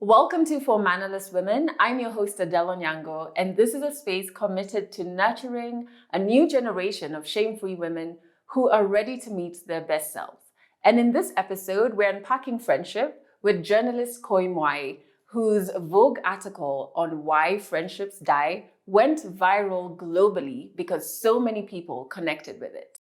Welcome to For Mannerless Women. I'm your host, Adelle Onyango, and this is a space committed to nurturing a new generation of shame-free women who are ready to meet their best selves. And in this episode, we're unpacking friendship with journalist Kui Mwai, whose Vogue article on why friendships die went viral globally because so many people connected with it.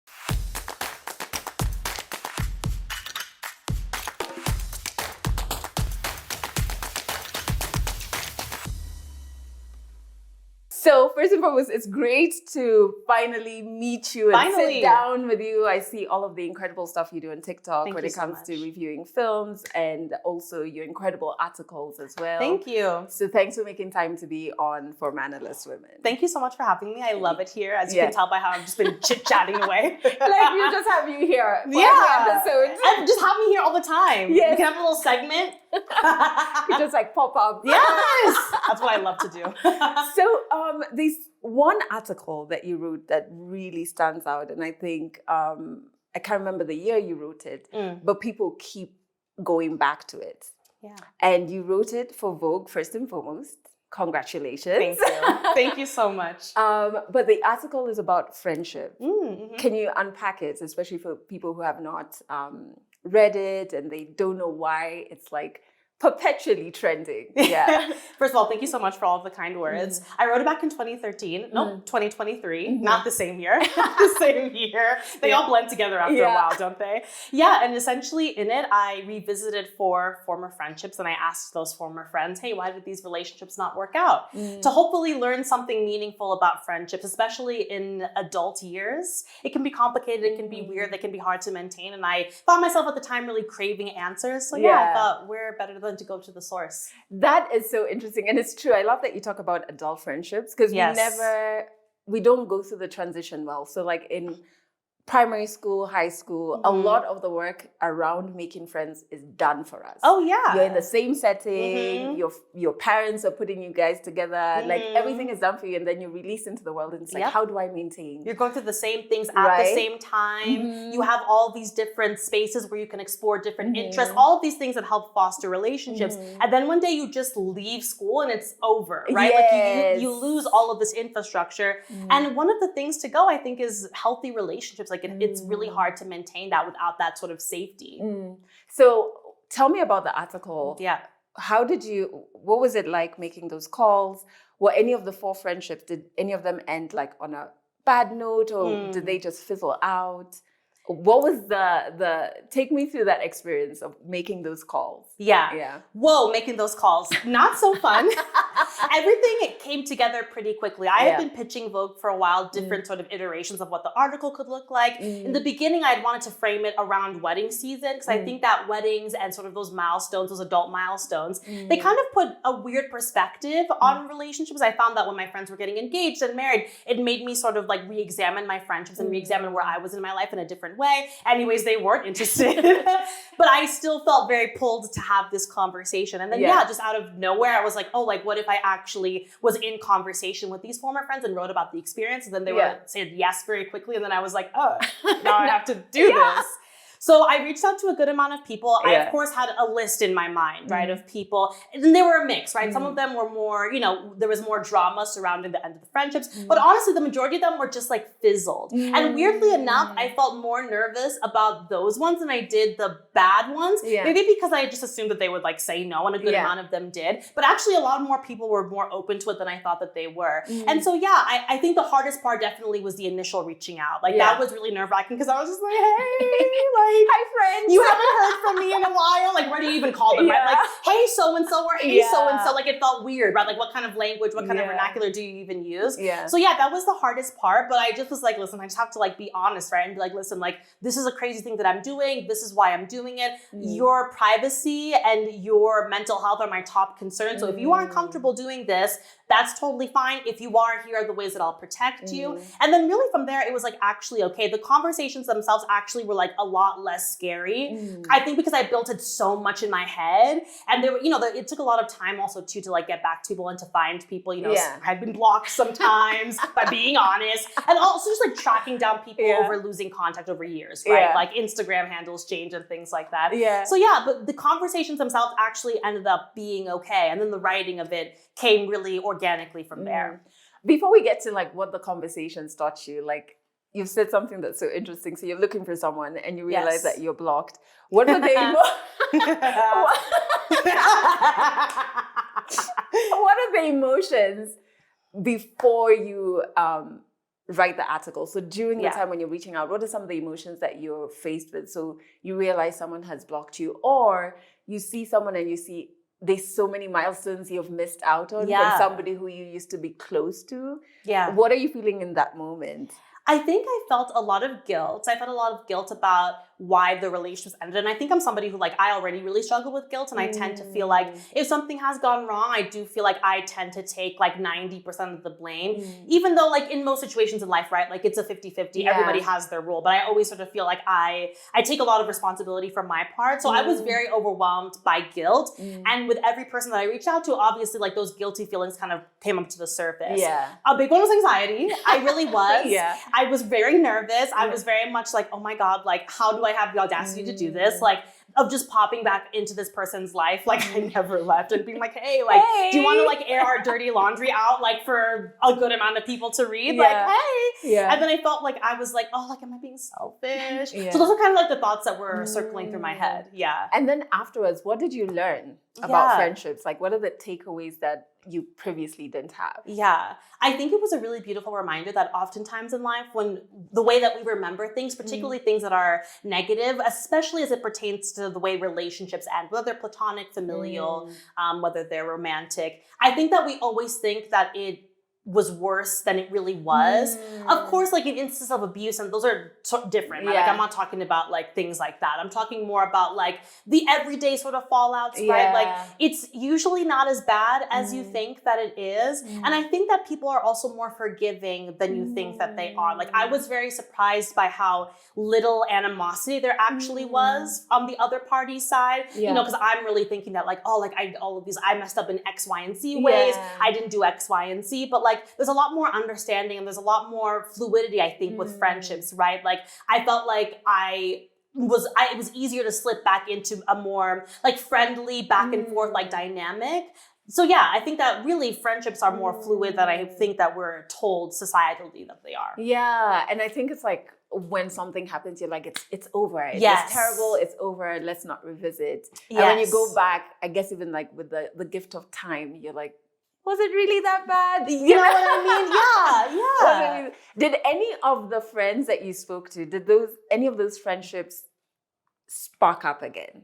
So first and foremost, it's great to finally meet you and sit down with you. I see all of the incredible stuff you do on TikTok when it comes to reviewing films and also your incredible articles as well. Thank you. So thanks for making time to be on For Mannerless Women. Thank you so much for having me. I love it here. As you can tell by how I've just been chit-chatting away. Like you just have you here for every episode. And just have me here all the time. Yes. We can have a little segment. You just like pop up. Yes! That's what I love to do. So there's one article that you wrote that really stands out. And I think, I can't remember the year you wrote it, but people keep going back to it. Yeah. And you wrote it for Vogue, first and foremost. Congratulations. Thank you. Thank you so much. But the article is about friendship. Mm-hmm. Can you unpack it, especially for people who have not read it and they don't know why it's like perpetually trending? Yeah. First of all, thank you so much for all of the kind words. I wrote it back in 2013. No, 2023. Not the same year. Not the same year. They all blend together after a while, don't they? Yeah, and essentially in it, I revisited 4 former friendships and I asked those former friends, hey, why did these relationships not work out? To hopefully learn something meaningful about friendships, especially in adult years. It can be complicated, it can be weird, they can be hard to maintain. And I found myself at the time really craving answers. So I thought we're better than to go to the source. That is so interesting. And it's true. I love that you talk about adult friendships because we don't go through the transition well. So like in primary school, high school, a lot of the work around making friends is done for us. Oh yeah. You're in the same setting, your parents are putting you guys together, like everything is done for you and then you release into the world and it's like, how do I maintain? You're going through the same things at the same time. You have all these different spaces where you can explore different interests, all of these things that help foster relationships. And then one day you just leave school and it's over, right? Like you lose all of this infrastructure. And one of the things to go, I think, is healthy relationships. Like it's really hard to maintain that without that sort of safety. So tell me about the article. Yeah. What was it like making those calls? Were any of the 4 friendships, did any of them end like on a bad note or did they just fizzle out? What was take me through that experience of making those calls? Yeah. Whoa, making those calls. Not so fun. Everything came together pretty quickly. I had been pitching Vogue for a while, different sort of iterations of what the article could look like. In the beginning, I'd wanted to frame it around wedding season because I think that weddings and sort of those milestones, those adult milestones, they kind of put a weird perspective on relationships. I found that when my friends were getting engaged and married, it made me sort of like re-examine my friendships and re-examine where I was in my life in a different way. Anyways, they weren't interested, but I still felt very pulled to have this conversation. And then, just out of nowhere, I was like, oh, like what if I actually was in conversation with these former friends and wrote about the experience? And then they said yes very quickly. And then I was like, oh, now I have to do this. So I reached out to a good amount of people. I, of course, had a list in my mind, right, of people. And they were a mix, right? Some of them were more, there was more drama surrounding the end of the friendships. But honestly, the majority of them were just like fizzled. And weirdly enough, I felt more nervous about those ones than I did the bad ones. Maybe because I just assumed that they would like say no, and a good amount of them did. But actually, a lot more people were more open to it than I thought that they were. And so, I think the hardest part definitely was the initial reaching out. Like that was really nerve-wracking because I was just like, hey, like, hi friends, you haven't heard from me in a while. Like, where do you even call them, right? Like, hey so-and-so or hey so-and-so. Like, it felt weird, right? Like, what kind of language, what kind of vernacular do you even use? So that was the hardest part. But I just was like, listen, I just have to like be honest, right? And be like, listen, like, this is a crazy thing that I'm doing. This is why I'm doing it. Your privacy and your mental health are my top concern. So if you aren't comfortable doing this, that's totally fine. If you are, here are the ways that I'll protect you. And then really from there, it was like, actually, okay, the conversations themselves actually were like a lot lot less scary. I think because I built it so much in my head, and there were, it took a lot of time also too to like get back to people and to find people, had been blocked sometimes by being honest, and also just like tracking down people over losing contact over years, right? Like Instagram handles change and things like that. So but the conversations themselves actually ended up being okay, and then the writing of it came really organically from there. Before we get to like what the conversations taught you, like you've said something that's so interesting. So you're looking for someone and you realize that you're blocked. What were the what are the emotions before you write the article? So during the time when you're reaching out, what are some of the emotions that you're faced with? So you realize someone has blocked you, or you see someone and you see there's so many milestones you've missed out on from somebody who you used to be close to. What are you feeling in that moment? I think I felt a lot of guilt. I felt a lot of guilt about why the relationships ended. And I think I'm somebody who I already really struggle with guilt. And I tend to feel like if something has gone wrong, I do feel like I tend to take 90% of the blame. Even though in most situations in life, right? It's a 50-50. Everybody has their role. But I always sort of feel like I take a lot of responsibility for my part. So I was very overwhelmed by guilt. And with every person that I reached out to, obviously those guilty feelings kind of came up to the surface. A big one was anxiety. I really was. I was very nervous. I was very much oh my God, how do I have the audacity to do this? Of just popping back into this person's life, I never left, and being hey, do you want to air our dirty laundry out, for a good amount of people to read? Hey. And then I felt I was am I being selfish? So those are kind of the thoughts that were circling through my head. And then afterwards, what did you learn about friendships? What are the takeaways that you previously didn't have? I think it was a really beautiful reminder that oftentimes in life, when the way that we remember things, particularly things that are negative, especially as it pertains to the way relationships end, whether they're platonic, familial, whether they're romantic, I think that we always think that it was worse than it really was. Of course, in instances of abuse, and those are different, right? I'm not talking about things like that. I'm talking more about the everyday sort of fallouts, right? It's usually not as bad as you think that it is. And I think that people are also more forgiving than you think that they are. I was very surprised by how little animosity there actually was on the other party's side, because I'm really thinking that I messed up in X, Y, and Z ways. I didn't do X, Y, and Z, but there's a lot more understanding and there's a lot more fluidity, I think, with friendships, right? I felt it was easier to slip back into a more friendly back and forth dynamic. So I think that really friendships are more fluid than I think that we're told societally that they are. And I think it's when something happens, you're it's over. It's terrible. It's over. Let's not revisit. And when you go back, I guess even with the gift of time, you're was it really that bad? You know what I mean? Did any of the friends that you spoke to, any of those friendships spark up again?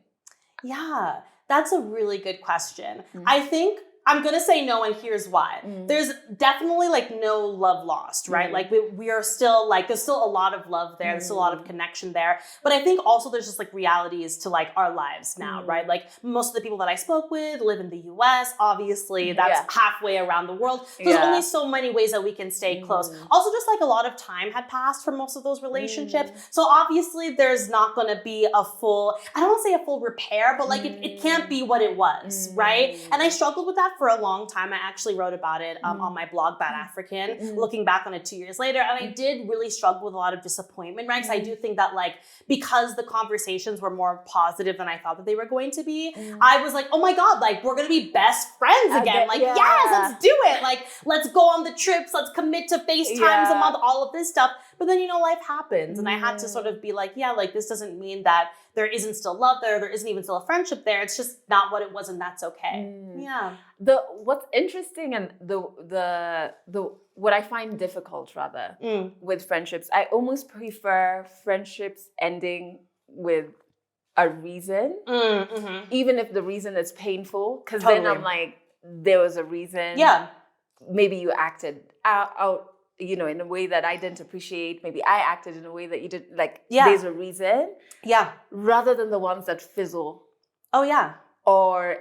That's a really good question. I think I'm going to say no, and here's why. There's definitely no love lost, right? We are still there's still a lot of love there. There's still a lot of connection there. But I think also there's just realities to our lives now, right? Most of the people that I spoke with live in the US. Obviously, that's halfway around the world. There's only so many ways that we can stay close. Also, just a lot of time had passed for most of those relationships. So obviously there's not going to be a full, I don't want to say a full repair, but it can't be what it was, right? And I struggled with that for a long time. I actually wrote about it on my blog, Bad African, looking back on it 2 years later. And I did really struggle with a lot of disappointment, right? Because I do think that because the conversations were more positive than I thought that they were going to be, I was oh my God, we're going to be best friends again. Yes, let's do it. Let's go on the trips. Let's commit to FaceTimes a month, all of this stuff. But then, life happens. And I had to sort of be this doesn't mean that there isn't still love there. There isn't even still a friendship there. It's just not what it was, and that's okay. What's interesting and the what I find difficult rather with friendships, I almost prefer friendships ending with a reason, even if the reason is painful. Because then I'm there was a reason. Maybe you acted out in a way that I didn't appreciate. Maybe I acted in a way that you didn't there's a reason. Rather than the ones that fizzle. Oh, yeah. Or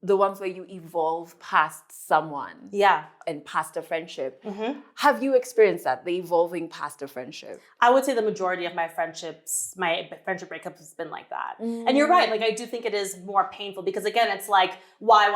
the ones where you evolve past someone. Yeah. And past a friendship. Mm-hmm. Have you experienced that, the evolving past a friendship? I would say the majority of my friendship breakups has been like that. And you're right. Like, I do think it is more painful because, again, it's like, why,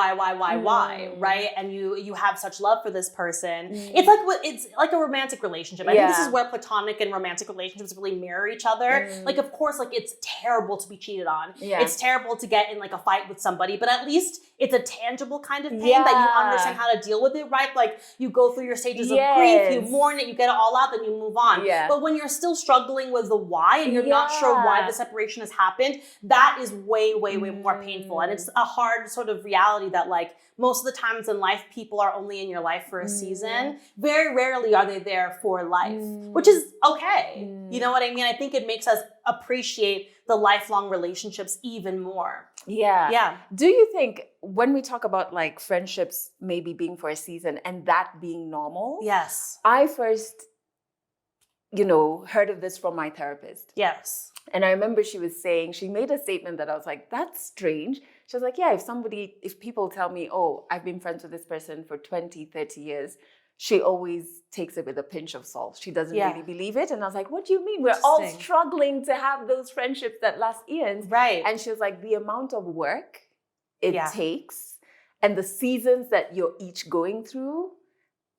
right? And you have such love for this person. It's like a romantic relationship. I think this is where platonic and romantic relationships really mirror each other. Like, of course, like, it's terrible to be cheated on. Yeah. It's terrible to get in like a fight with somebody, but at least it's a tangible kind of pain that you understand how to deal with it, right? Like, you go through your stages of grief, you mourn it, you get it all out, then you move on. Yeah. But when you're still struggling with the why and you're not sure why the separation has happened, that is way more painful. And it's a hard sort of reality that, like, most of the times in life, people are only in your life for a season. Very rarely are they there for life, which is okay. You know what I mean? I think it makes us appreciate the lifelong relationships even more. Yeah. Yeah. Do you think when we talk about like friendships maybe being for a season and that being normal? Yes. I first, heard of this from my therapist. Yes. And I remember she made a statement that I was like, that's strange. She was like, yeah, if people tell me, oh, I've been friends with this person for 20, 30 years, she always takes it with a pinch of salt. She doesn't really believe it. And I was like, what do you mean? We're all struggling to have those friendships that last eons. Right. And she was like, the amount of work it takes and the seasons that you're each going through,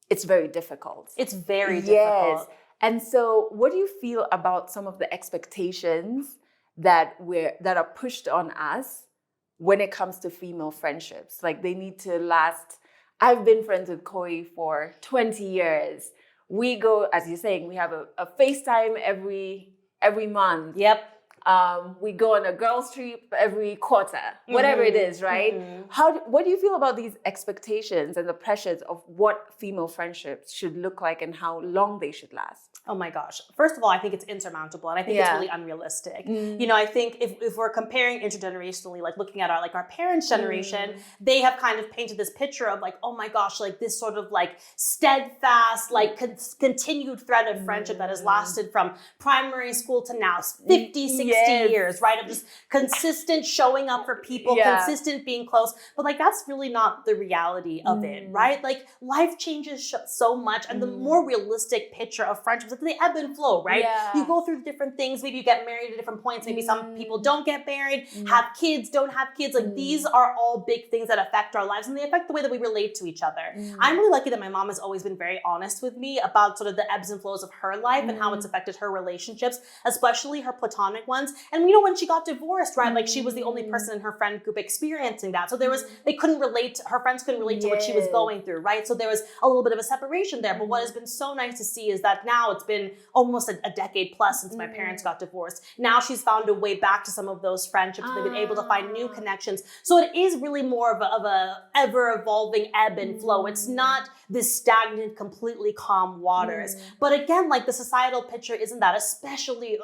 it's very difficult. It's very difficult. Yes. And so what do you feel about some of the expectations that are pushed on us when it comes to female friendships? Like, they need to last. I've been friends with Kui for 20 years. We go, as you're saying, we have a FaceTime every month. Yep. We go on a girls' trip every quarter, whatever it is, right? What do you feel about these expectations and the pressures of what female friendships should look like and how long they should last? Oh my gosh. First of all, I think it's insurmountable and I think it's really unrealistic. I think if we're comparing intergenerationally, like looking at our parents' generation, they have kind of painted this picture of like, oh my gosh, like this sort of like steadfast, like continued thread of friendship that has lasted from primary school to now 50, 60 years, right? Of just consistent showing up for people, consistent being close. But like, that's really not the reality of it, right? Like, life changes so much. And the more realistic picture of friendships, they ebb and flow, right? Yeah. You go through different things. Maybe you get married at different points. Maybe some people don't get married, have kids, don't have kids. Like, these are all big things that affect our lives and they affect the way that we relate to each other. I'm really lucky that my mom has always been very honest with me about sort of the ebbs and flows of her life and how it's affected her relationships, especially her platonic ones. And when she got divorced, right? Like, she was the only person in her friend group experiencing that. So they couldn't relate, her friends couldn't relate to what she was going through, right? So there was a little bit of a separation there. But what has been so nice to see is that now it's been almost a decade plus since my parents got divorced. Now she's found a way back to some of those friendships. They've been able to find new connections. So it is really more of a ever evolving ebb and flow. It's not this stagnant, completely calm waters. But again, like, the societal picture isn't that, especially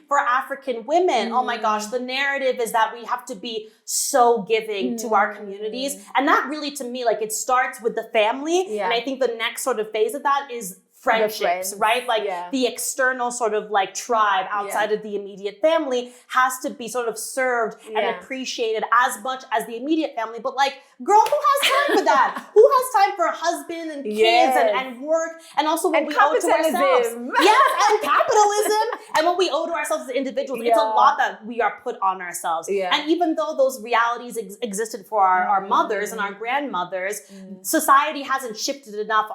for African women. Oh my gosh, the narrative is that we have to be so giving to our communities. And that really, to me, like, it starts with the family. And I think the next sort of phase of that is friendships, right? Like, the external sort of like tribe outside of the immediate family has to be sort of served and appreciated as much as the immediate family. But like, girl, who has time for that? Who has time for a husband and kids and work and also what we owe to ourselves? And capitalism and what we owe to ourselves as individuals. It's a lot that we are put on ourselves. And even though those realities existed for our mothers and our grandmothers, society hasn't shifted enough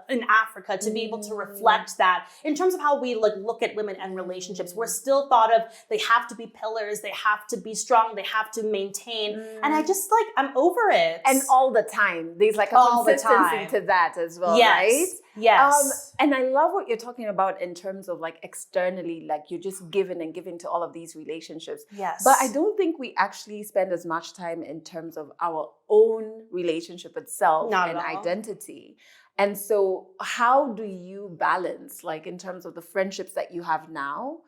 in Africa to be able to reflect that in terms of how we look at women and relationships. We're still thought of, they have to be pillars, they have to be strong, they have to maintain. And I just I'm over it. And all the time. There's like a consistency to that as well, right? Yes. And I love what you're talking about in terms of like externally, like you're just giving and giving to all of these relationships. Yes. But I don't think we actually spend as much time in terms of our own relationship itself and identity. And so how do you balance, like, in terms of the friendships that you have now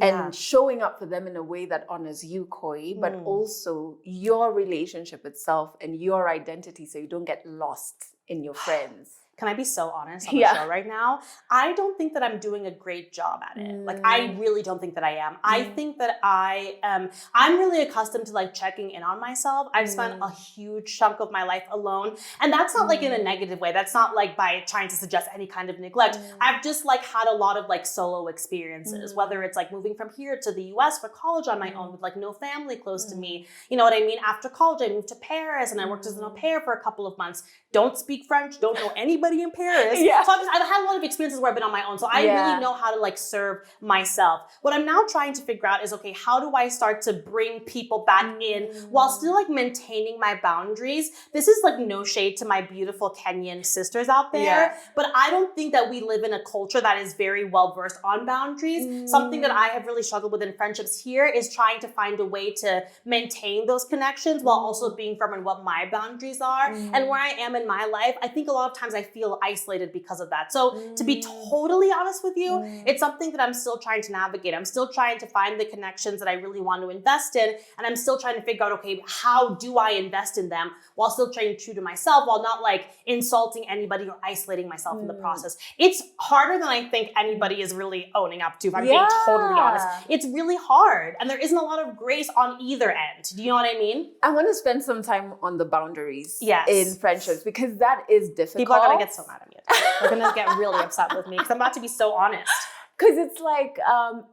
and showing up for them in a way that honors you, Kui, but also your relationship itself and your identity so you don't get lost in your friends? can I be so honest on the show right now? I don't think that I'm doing a great job at it. Like, I really don't think that I am. I think that I'm really accustomed to like checking in on myself. I've spent a huge chunk of my life alone. And that's not like in a negative way. That's not like by trying to suggest any kind of neglect. I've just like had a lot of like solo experiences, whether it's like moving from here to the US for college on my own with like no family close to me. You know what I mean? After college, I moved to Paris and I worked as an au pair for a couple of months. Don't speak French, don't know anybody in Paris. So I've had a lot of experiences where I've been on my own. So I really know how to like serve myself. What I'm now trying to figure out is, okay, how do I start to bring people back in while still like maintaining my boundaries? This is like no shade to my beautiful Kenyan sisters out there, but I don't think that we live in a culture that is very well versed on boundaries. Something that I have really struggled with in friendships here is trying to find a way to maintain those connections while also being firm in what my boundaries are and where I am in my life. I think a lot of times I feel isolated because of that. So to be totally honest with you, it's something that I'm still trying to navigate. I'm still trying to find the connections that I really want to invest in. And I'm still trying to figure out, okay, how do I invest in them while still staying true to myself, while not like insulting anybody or isolating myself in the process. It's harder than I think anybody is really owning up to, if I'm being totally honest. It's really hard. And there isn't a lot of grace on either end. Do you know what I mean? I want to spend some time on the boundaries in friendships, because that is difficult. People are going to get so mad at me. They're going to get really upset with me because I'm about to be so honest. Because it's like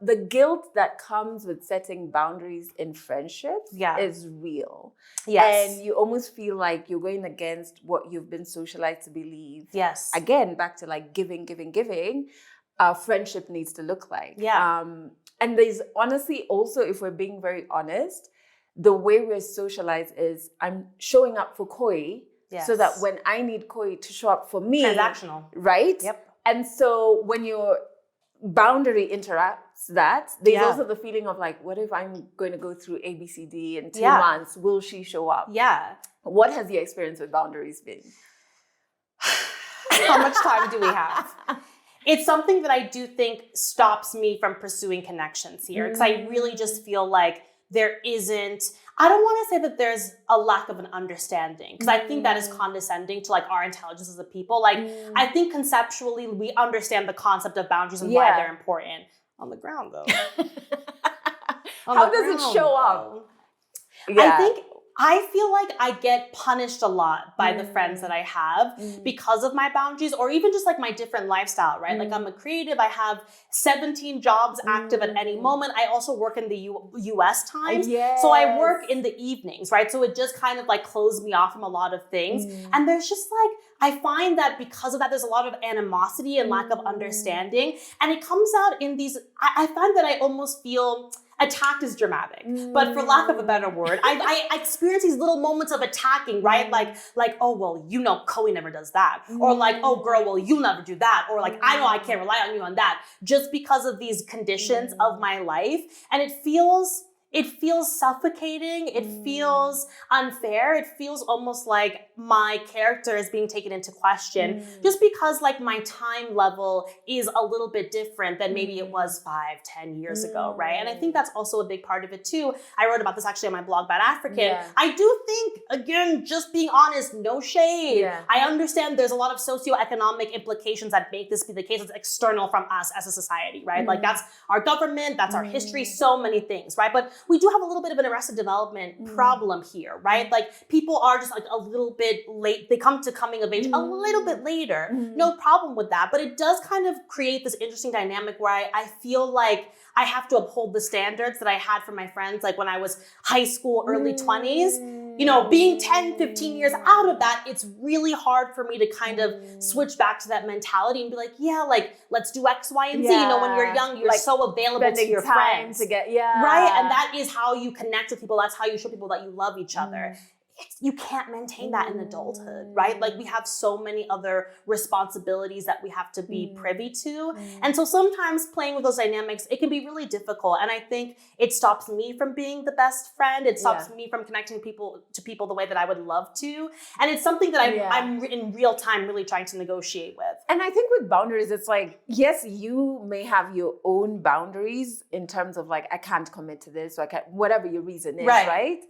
the guilt that comes with setting boundaries in friendships is real. Yes. And you almost feel like you're going against what you've been socialized to believe. Yes. Again, back to like giving. Friendship needs to look like. Yeah. And there's honestly also, if we're being very honest, the way we're socialized is I'm showing up for Kui so that when I need Kui to show up for me. Transactional. Right? Yep. And so when your boundary interrupts that, there's also the feeling of like, what if I'm going to go through ABCD in 2 months? Will she show up? Yeah. What has your experience with boundaries been? How much time do we have? It's something that I do think stops me from pursuing connections here. Because I really just feel like there isn't, I don't want to say that there's a lack of an understanding, because I think that is condescending to like our intelligence as a people. Like, I think conceptually we understand the concept of boundaries and why they're important. On the ground though. How does it show up? I feel like I get punished a lot by the friends that I have because of my boundaries, or even just like my different lifestyle, right? Like, I'm a creative. I have 17 jobs active at any moment. I also work in the US times. So I work in the evenings, right? So it just kind of like closed me off from a lot of things. And there's just like, I find that because of that, there's a lot of animosity and lack of understanding. And it comes out in these, I find that I almost feel attacked is dramatic, but for lack of a better word, I experience these little moments of attacking, right? Like, oh, well, you know, Kui never does that. Or like, oh, girl, well, you'll never do that. Or like, I know I can't rely on you on that, just because of these conditions of my life. And it feels suffocating. It feels unfair. It feels almost like my character is being taken into question just because like my time level is a little bit different than maybe it was 5-10 years ago, right? And I think that's also a big part of it too. I wrote about this actually on my blog, Bad African. I do think, again, just being honest, no shade. I understand there's a lot of socioeconomic implications that make this be the case. It's external from us as a society, right? Like, that's our government, that's our history, so many things, right? But we do have a little bit of an arrested development problem here, right? Like, people are just like a little bit late. They come to coming of age a little bit later. No problem with that. But it does kind of create this interesting dynamic where I feel like I have to uphold the standards that I had for my friends, like when I was high school, early 20s. You know, being 10, 15 years out of that, it's really hard for me to kind of switch back to that mentality and be like, yeah, like, let's do X, Y, and Z. You know, when you're young, you're like so available to your friends. Right? And that is how you connect with people. That's how you show people that you love each other. You can't maintain that in adulthood, right? Like, we have so many other responsibilities that we have to be privy to. And so sometimes playing with those dynamics, it can be really difficult. And I think it stops me from being the best friend. It stops me from connecting people to people the way that I would love to. And it's something that I'm in real time really trying to negotiate with. And I think with boundaries, it's like, yes, you may have your own boundaries in terms of like, I can't commit to this, or I can't, whatever your reason is, right?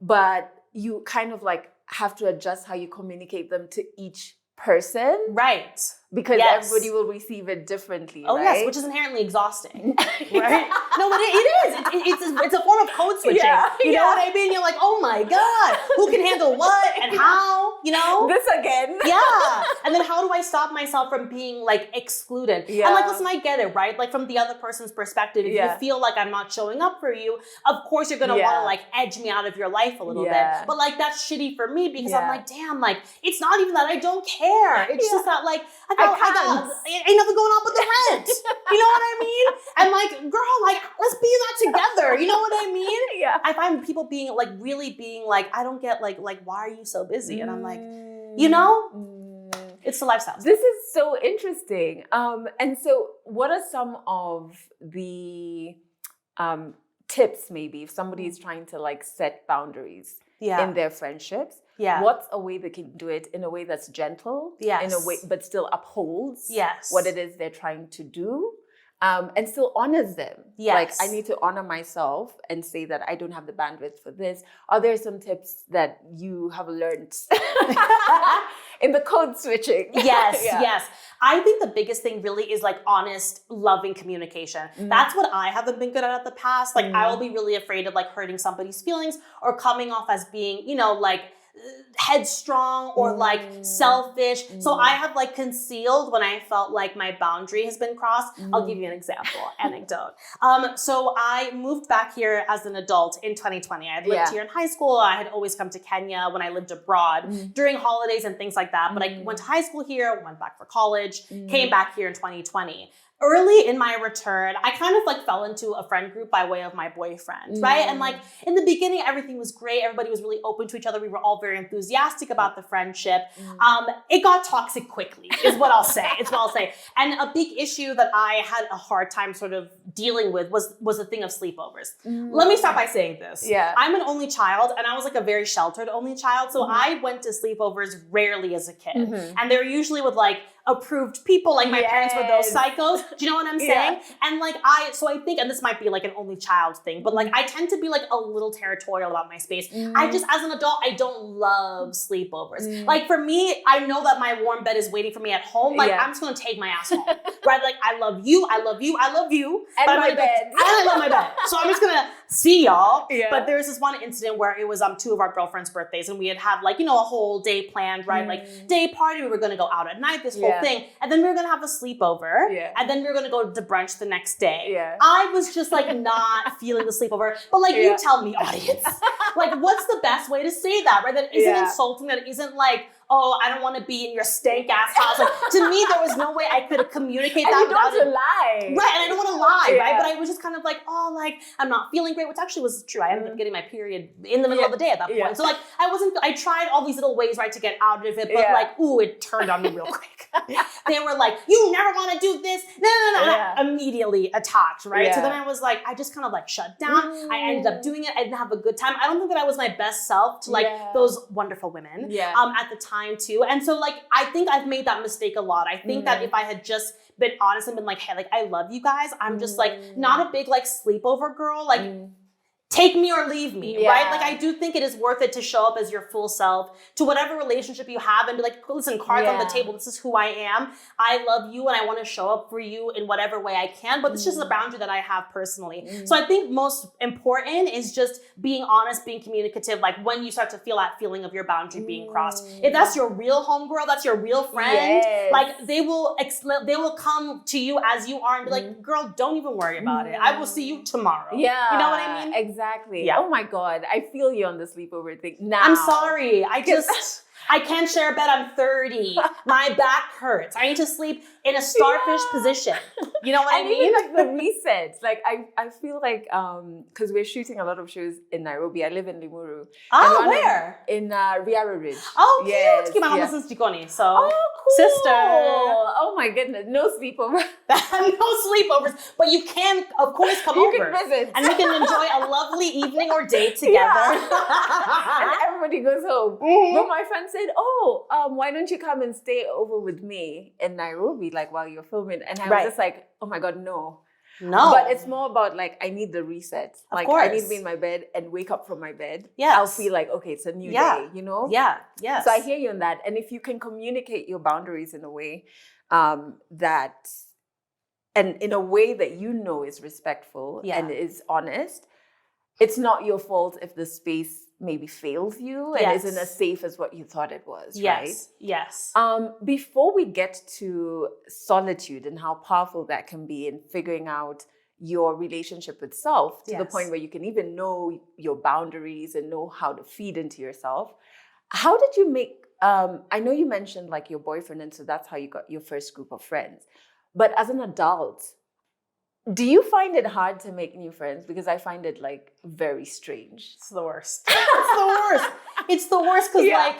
But you kind of like have to adjust how you communicate them to each person. Right. Because Yes. everybody will receive it differently, Oh, right? yes, which is inherently exhausting, right? No, but it is. It's a form of code switching. Yeah, you know what I mean? You're like, oh my God, who can handle what and how, you know? This again. Yeah. And then how do I stop myself from being like excluded? Yeah. And like, listen, I get it, right? Like from the other person's perspective, if you feel like I'm not showing up for you, of course you're going to want to like edge me out of your life a little bit. But like, that's shitty for me because I'm like, damn, like, it's not even that I don't care. It's just that like, ain't nothing going on but the rent. You know what I mean? And like, girl, like, let's be that together. You know what I mean? Yeah. I find people being like, really being like, I don't get like, why are you so busy? And I'm like, you know, it's the lifestyle. This is so interesting. And so what are some of the tips maybe if somebody is trying to like set boundaries in their friendships? Yeah. What's a way they can do it in a way that's gentle? Yes. In a way, but still upholds Yes. what it is they're trying to do. And still honors them. Yes. Like, I need to honor myself and say that I don't have the bandwidth for this. Are there some tips that you have learned in the code switching? Yes. I think the biggest thing really is like honest, loving communication. That's what I haven't been good at the past. Like, I will be really afraid of like hurting somebody's feelings or coming off as being, you know, like headstrong or like selfish. So I have like concealed when I felt like my boundary has been crossed. I'll give you an example, anecdote. So I moved back here as an adult in 2020. I had lived here in high school. I had always come to Kenya when I lived abroad during holidays and things like that. But I went to high school here, went back for college, came back here in 2020. Early in my return, I kind of like fell into a friend group by way of my boyfriend, right? And like in the beginning, everything was great. Everybody was really open to each other. We were all very enthusiastic about the friendship. It got toxic quickly, is what I'll say. It's what I'll say. And a big issue that I had a hard time sort of dealing with was the thing of sleepovers. Let me start by saying this. I'm an only child, and I was like a very sheltered only child. So I went to sleepovers rarely as a kid. And they were usually with like approved people, like my parents were those psychos. Do you know what I'm saying? And like I think, and this might be like an only child thing, but like I tend to be like a little territorial about my space. I just, as an adult, I don't love sleepovers. Like for me, I know that my warm bed is waiting for me at home. Like I'm just gonna take my ass home, right? Like I love you, I love you, I love you. And my bed. And I love my bed. So I'm just gonna see y'all. But there's this one incident where it was two of our girlfriends' birthdays, and we had like, you know, a whole day planned, right? Like day party, we were gonna go out at night, this whole thing. And then we were gonna have a sleepover. And then we were gonna go to brunch the next day. I was just like not feeling the sleepover. But like you tell me, audience, like what's the best way to say that, right? That isn't insulting, that isn't like, oh, I don't want to be in your stank ass house. Like, to me, there was no way I could communicate that. And you don't want to lie. Right, and I don't want to lie, right? But I was just kind of like, oh, like, I'm not feeling great, which actually was true. I ended up getting my period in the middle of the day at that point. So like, I tried all these little ways, right, to get out of it, but like, ooh, it turned on me real quick. They were like, you never want to do this. No. And I immediately attacked, right? So then I was like, I just kind of like shut down. I ended up doing it. I didn't have a good time. I don't think that I was my best self to like those wonderful women at the time too. And so like, I think I've made that mistake a lot. I think that if I had just been honest and been like, hey, like, I love you guys. I'm just like, not a big like sleepover girl. Like, take me or leave me, right? Like, I do think it is worth it to show up as your full self to whatever relationship you have and be like, listen, cards on the table. This is who I am. I love you and I want to show up for you in whatever way I can. But this is just a boundary that I have personally. So I think most important is just being honest, being communicative. Like when you start to feel that feeling of your boundary being crossed. If that's your real homegirl, that's your real friend, like they will come to you as you are and be like, girl, don't even worry about it. I will see you tomorrow. You know what I mean? Exactly. Oh my God. I feel you on the sleepover thing now. I'm sorry. I can't share a bed. I'm 30. My back hurts. I need to sleep in a starfish position. You know what I mean? Even like the resets. Like I feel like because we're shooting a lot of shows in Nairobi. I live in Limuru. Oh, where? In Riara Ridge. Oh, cute. Yes, my mom listens to Jikoni, so cool. Sister. Oh my goodness. No sleepover. No sleepovers. But you can, of course, come over. You can visit. And we can enjoy a lovely evening or day together. And everybody goes home. But my friend said, why don't you come and stay over with me in Nairobi, like while you're filming? And I was just like, oh my God, no. No. But it's more about like, I need the reset. Of Like course. I need to be in my bed and wake up from my bed. Yes. I'll feel like, okay, it's a new day, you know? Yeah. Yes. So I hear you on that. And if you can communicate your boundaries in a way that you know is respectful and is honest, it's not your fault if the space maybe fails you and isn't as safe as what you thought it was, right? Yes. Before we get to solitude and how powerful that can be in figuring out your relationship with self to the point where you can even know your boundaries and know how to feed into yourself, how did you make, I know you mentioned like your boyfriend, and so that's how you got your first group of friends. But as an adult, do you find it hard to make new friends? Because I find it like very strange. It's the worst. It's the worst. It's the worst because like,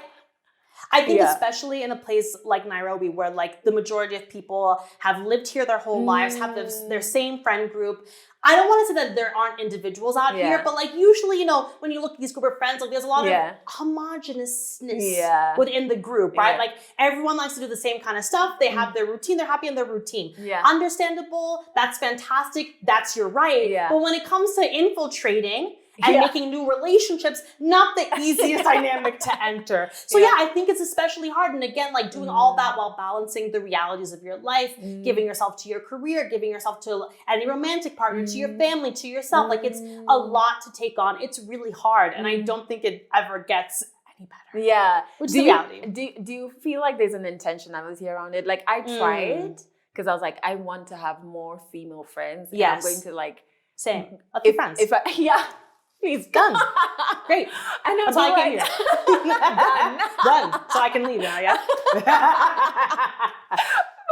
I think especially in a place like Nairobi where like the majority of people have lived here their whole lives, have their same friend group. I don't want to say that there aren't individuals out here, but like usually, you know, when you look at these group of friends, like there's a lot of homogeneousness within the group, right? Like everyone likes to do the same kind of stuff. They have their routine. They're happy in their routine. Understandable. That's fantastic. That's your right. But when it comes to infiltrating and making new relationships, not the easiest dynamic to enter. So I think it's especially hard. And again, like doing all that while balancing the realities of your life, giving yourself to your career, giving yourself to any romantic partner, to your family, to yourself. Like it's a lot to take on. It's really hard. And I don't think it ever gets any better. Yeah. Which is the reality. Do you feel like there's an intentionality around it? Like I tried because I was like, I want to have more female friends. And I'm going to like... Same. A few friends. Please. Done. Great. I know. That's why I came here. Done. So I can leave now, yeah? But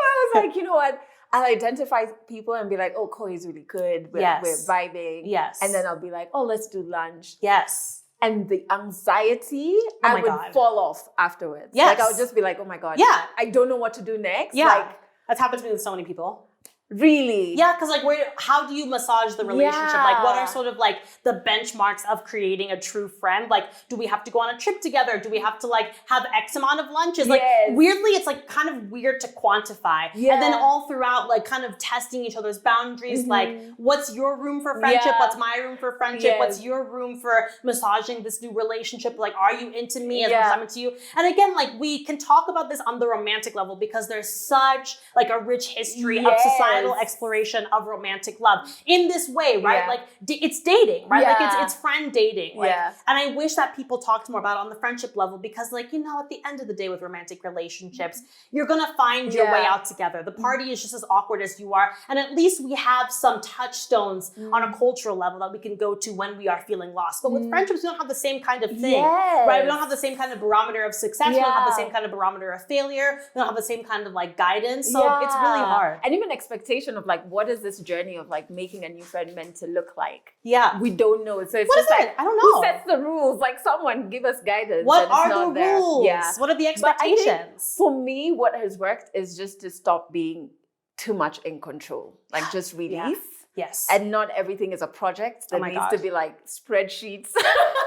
I was like, you know what? I'll identify people and be like, oh, Koi's really good. We're vibing. Yes. And then I'll be like, oh, let's do lunch. Yes. And the anxiety, I would fall off afterwards. Yes. Like I would just be like, oh my God. Yeah. I don't know what to do next. Yeah. Like, that's happened to me with so many people. Really? Yeah, because like how do you massage the relationship? Like what are sort of like the benchmarks of creating a true friend? Like do we have to go on a trip together? Do we have to like have X amount of lunches? Like weirdly, it's like kind of weird to quantify. And then all throughout like kind of testing each other's boundaries. Like what's your room for friendship? What's my room for friendship? What's your room for massaging this new relationship? Like are you into me as much as I'm into you? And again, like we can talk about this on the romantic level because there's such like a rich history of societal exploration of romantic love in this way, right? Like it's dating, right? Like it's friend dating. Like, and I wish that people talked more about it on the friendship level because like, you know, at the end of the day with romantic relationships, you're going to find your way out together. The party is just as awkward as you are. And at least we have some touchstones on a cultural level that we can go to when we are feeling lost. But with friendships, we don't have the same kind of thing, right? We don't have the same kind of barometer of success. We don't have the same kind of barometer of failure. We don't have the same kind of like guidance. So it's really hard. And even expectation of like, what is this journey of like making a new friend meant to look like? Yeah. We don't know. So it's what just is like, it? I don't know. Who sets the rules? Like someone give us guidance. What are the rules? Yeah. What are the expectations? For me, what has worked is just to stop being too much in control. Like just release. Yes. And not everything is a project. There needs to be like spreadsheets.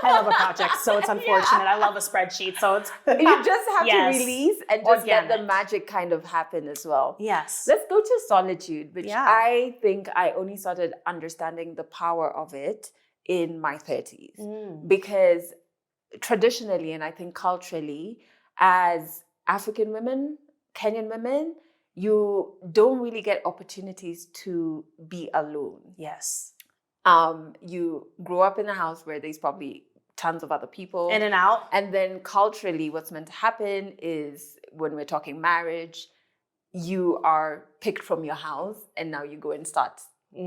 I love a project, so it's unfortunate. I love a spreadsheet, so it's... You just have to release and just let the magic kind of happen as well. Yes. Let's go to solitude, which I think I only started understanding the power of it in my 30s. Because traditionally, and I think culturally, as African women, Kenyan women, you don't really get opportunities to be alone. Yes. You grow up in a house where there's probably tons of other people. In and out. And then culturally, what's meant to happen is when we're talking marriage, you are picked from your house and now you go and start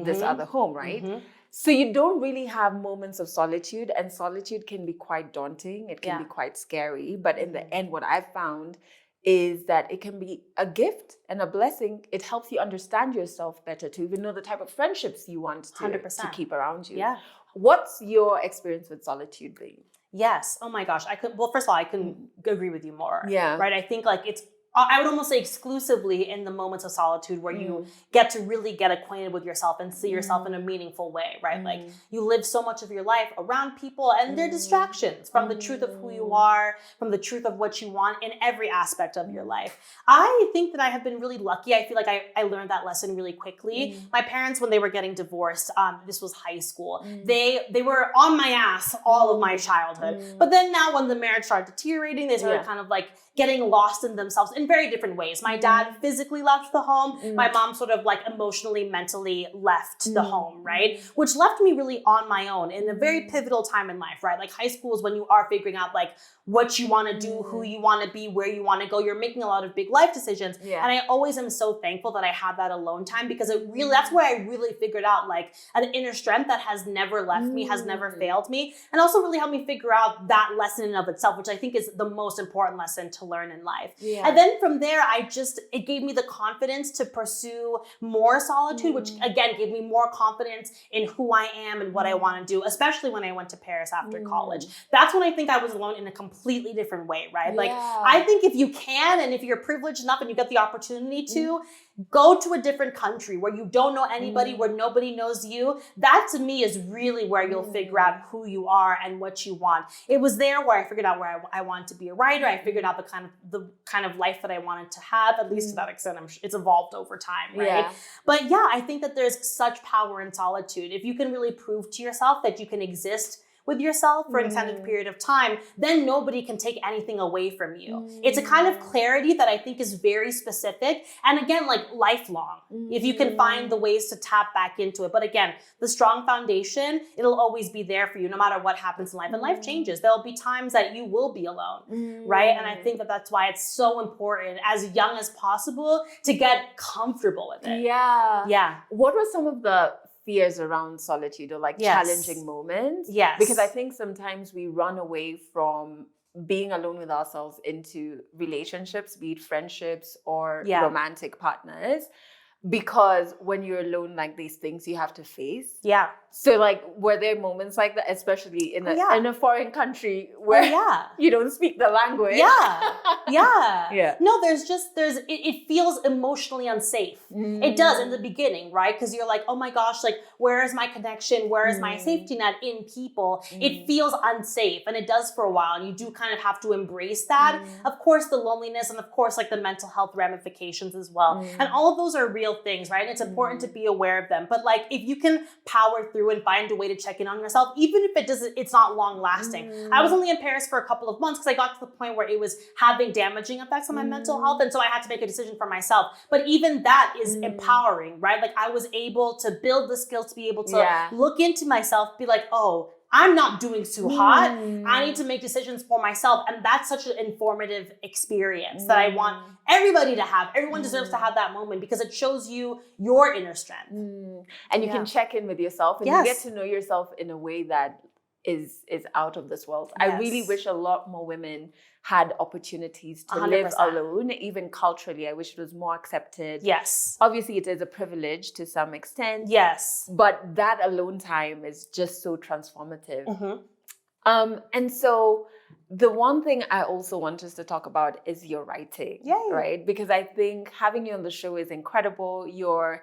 this other home, right? So you don't really have moments of solitude, and solitude can be quite daunting. It can be quite scary. But in the end, what I've found is that it can be a gift and a blessing. It helps you understand yourself better, to even know the type of friendships you want to keep around you. Yeah. What's your experience with solitude being? Yes. Oh my gosh. First of all, I couldn't agree with you more. Yeah. Right. I think like it's I would almost say exclusively in the moments of solitude where you get to really get acquainted with yourself and see yourself in a meaningful way, right? Like you live so much of your life around people and they're distractions from the truth of who you are, from the truth of what you want in every aspect of your life. I think that I have been really lucky. I feel like I learned that lesson really quickly. My parents, when they were getting divorced, this was high school, they were on my ass all of my childhood. But then now when the marriage started deteriorating, they started kind of like getting lost in themselves in very different ways. My dad physically left the home. My mom sort of like emotionally, mentally left the home, right? Which left me really on my own in a very pivotal time in life, right? Like high school is when you are figuring out like what you want to do, who you want to be, where you want to go. You're making a lot of big life decisions. And I always am so thankful that I had that alone time because it really, that's where I really figured out like an inner strength that has never left me, has never failed me. And also really helped me figure out that lesson in and of itself, which I think is the most important lesson to learn in life. And then from there, it gave me the confidence to pursue more solitude, which again gave me more confidence in who I am and what I want to do, especially when I went to Paris after college. That's when I think I was alone in a completely different way, right? Like I think if you can, and if you're privileged enough and you get the opportunity to, go to a different country where you don't know anybody, where nobody knows you. That to me is really where you'll figure out who you are and what you want. It was there where I figured out where I wanted to be a writer. I figured out the kind of life that I wanted to have, at least to that extent. It's evolved over time, right? But yeah, I think that there's such power in solitude. If you can really prove to yourself that you can exist with yourself for an extended period of time, then nobody can take anything away from you. It's a kind of clarity that I think is very specific. And again, like lifelong, if you can find the ways to tap back into it. But again, the strong foundation, it'll always be there for you no matter what happens in life. And life changes. There'll be times that you will be alone, right? And I think that that's why it's so important as young as possible to get comfortable with it. Yeah. What were some of the fears around solitude or like challenging moments? Because I think sometimes we run away from being alone with ourselves into relationships, be it friendships or romantic partners, because when you're alone, like these things you have to face. So like, were there moments like that, especially in a foreign country where you don't speak the language? No, it feels emotionally unsafe. It does in the beginning, right? Because you're like, oh my gosh, like, where is my connection? Where is my safety net in people? It feels unsafe, and it does for a while. And you do kind of have to embrace that. Of course, the loneliness, and of course, like the mental health ramifications as well. And all of those are real things, right? And it's important to be aware of them. But like, if you can power through and find a way to check in on yourself, even if it's not long lasting. I was only in Paris for a couple of months because I got to the point where it was having damaging effects on my mental health. And so I had to make a decision for myself. But even that is empowering, right? Like I was able to build the skills to be able to look into myself, be like, oh, I'm not doing too hot. I need to make decisions for myself. And that's such an informative experience that I want everybody to have. Everyone deserves to have that moment because it shows you your inner strength. And you can check in with yourself and you get to know yourself in a way that is out of this world. I really wish a lot more women had opportunities to 100%. Live alone, even culturally. I wish it was more accepted. Obviously, it is a privilege to some extent. But that alone time is just so transformative. And so the one thing I also want us to talk about is your writing, right? Because I think having you on the show is incredible. Your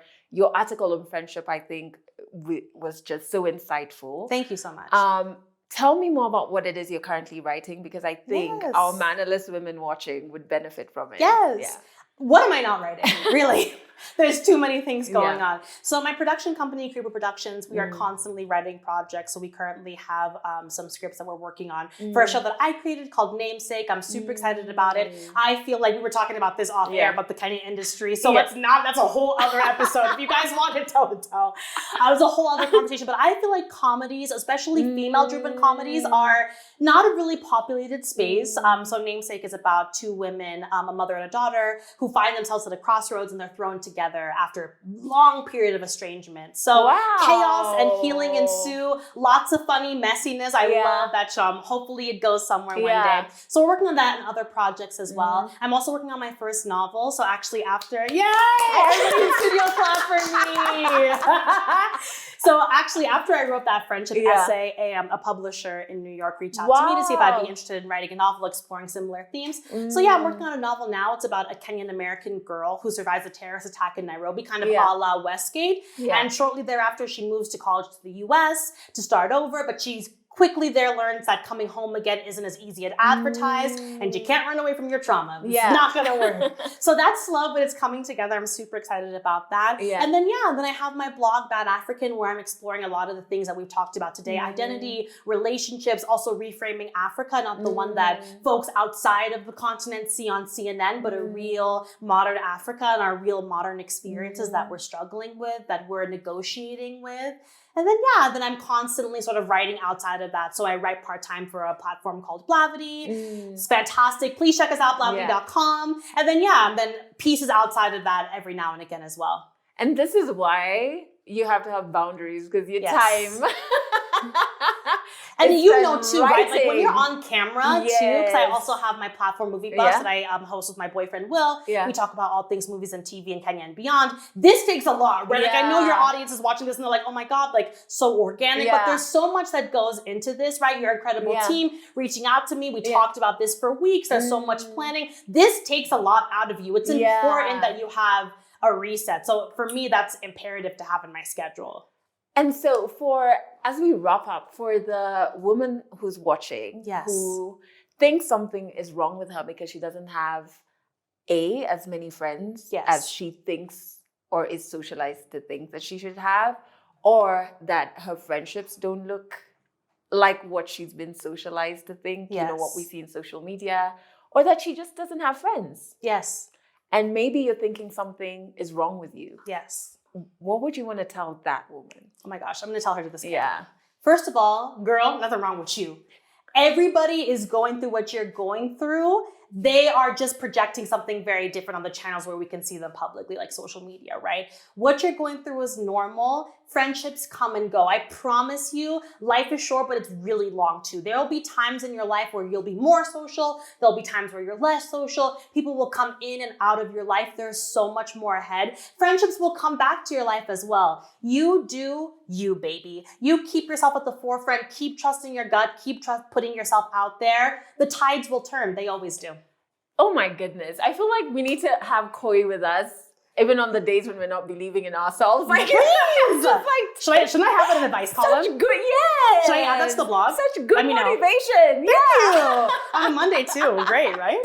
article on friendship, I think, was just so insightful. Thank you so much. Tell me more about what it is you're currently writing, because I think our mannerless women watching would benefit from it. What am I not writing? Really? There's too many things going on. So my production company, Creeper Productions, we are constantly writing projects. So we currently have some scripts that we're working on for a show that I created called Namesake. I'm super excited about it. I feel like we were talking about this off air about the Kenyan industry. So that's a whole other episode. If you guys want to tell. It's a whole other conversation. But I feel like comedies, especially female-driven comedies, are not a really populated space. So Namesake is about two women, a mother and a daughter, who who find themselves at a crossroads and they're thrown together after a long period of estrangement. So chaos and healing ensue. Lots of funny messiness. I love that show. Hopefully it goes somewhere one day. So we're working on that and other projects as well. I'm also working on my first novel. So actually after, everybody studio clap for me. So actually after I wrote that friendship essay, a publisher in New York reached out to me to see if I'd be interested in writing a novel exploring similar themes. So I'm working on a novel now. It's about a Kenyan American girl who survives a terrorist attack in Nairobi, kind of a la Westgate. And shortly thereafter, she moves to college to the US to start over, but she's quickly there learns that coming home again isn't as easy as advertised, and you can't run away from your trauma. It's not gonna work. So that's slow, but it's coming together. I'm super excited about that. And then then I have my blog, Bad African, where I'm exploring a lot of the things that we've talked about today. Identity, relationships, also reframing Africa, not the one that folks outside of the continent see on CNN, but a real modern Africa and our real modern experiences that we're struggling with, that we're negotiating with. And then I'm constantly sort of writing outside of that. So I write part-time for a platform called Blavity. It's fantastic. Please check us out, blavity.com. And then pieces outside of that every now and again as well. And this is why you have to have boundaries, because your time. And you know too, right? Like when you're on camera too, because I also have my platform Movie Bus that I host with my boyfriend Will. We talk about all things movies and TV in Kenya and beyond. This takes a lot, right? Like I know your audience is watching this and they're like, oh my God, like so organic. But there's so much that goes into this, right? Your incredible team reaching out to me. We talked about this for weeks. There's so much planning. This takes a lot out of you. It's important that you have a reset. So for me, that's imperative to have in my schedule. And so as we wrap up, for the woman who's watching, who thinks something is wrong with her because she doesn't have as many friends as she thinks or is socialized to think that she should have, or that her friendships don't look like what she's been socialized to think, you know, what we see in social media, or that she just doesn't have friends. And maybe you're thinking something is wrong with you. What would you want to tell that woman? Oh my gosh, I'm going to tell her to this. First of all, girl, nothing wrong with you. Everybody is going through what you're going through. They are just projecting something very different on the channels where we can see them publicly, like social media, right? What you're going through is normal. Friendships come and go. I promise you, life is short, but it's really long too. There will be times in your life where you'll be more social. There'll be times where you're less social. People will come in and out of your life. There's so much more ahead. Friendships will come back to your life as well. You do you, baby. You keep yourself at the forefront. Keep trusting your gut. Keep putting yourself out there. The tides will turn. They always do. Oh my goodness. I feel like we need to have Kui with us, even on the days when we're not believing in ourselves. Like, please! Shouldn't I have an advice column? Such good, Should I add that to the blog? Such good motivation. Thank you. On a Monday too. Great, right?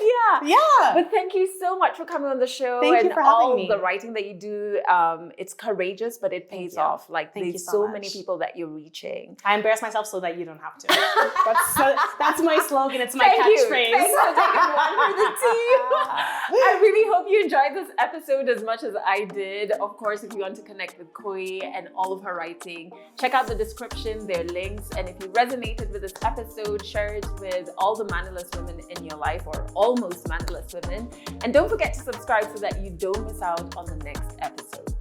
But thank you so much for coming on the show. Thank you for having me. The writing that you do, it's courageous, but it pays off. Like there's so many people that you're reaching. I embarrass myself so that you don't have to. That's my slogan. It's my catchphrase. Thanks for taking one for the team. I really hope you enjoyed this episode as much as I did. Of course, if you want to connect with Kui and all of her writing, check out the description. There are links. And if you resonated with this episode, share it with all the mannerless women in your life, or almost mannerless women. And don't forget to subscribe so that you don't miss out on the next episode.